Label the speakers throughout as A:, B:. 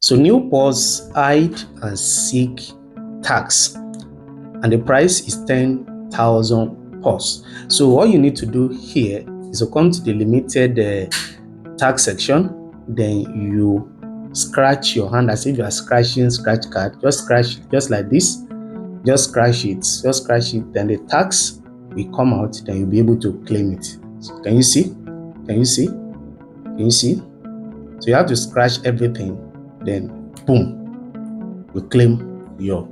A: So new Paws Hide and Seek tax, and the price is 10,000 Paws. So all you need to do here is to come to the limited tax section, then you scratch your hand as if you are scratching scratch card. Just scratch just like this, just scratch it, then the tax will come out, then you'll be able to claim it. So can you see? So you have to scratch everything, then boom, you claim your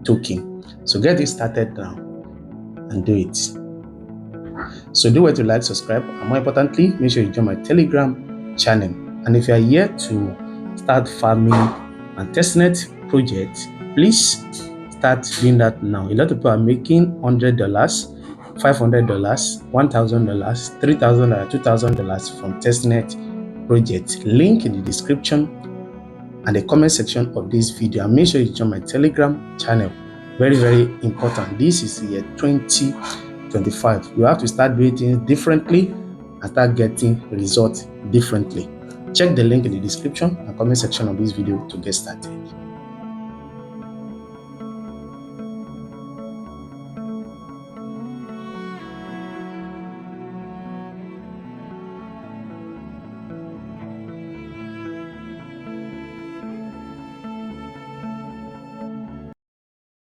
A: token. So get it started now and do it. So do well to like, subscribe, and more importantly, make sure you join my Telegram channel. And if you are here to start farming and Testnet project, please start doing that now. A lot of people are making $100, $500, $1,000, $3,000, $2,000 from Testnet project. Link in the description and the comment section of this video, and make sure you join my Telegram channel. Very, very important. This is year 2025. You have to start doing things differently and start getting results differently. Check the link in the description and comment section of this video to get started.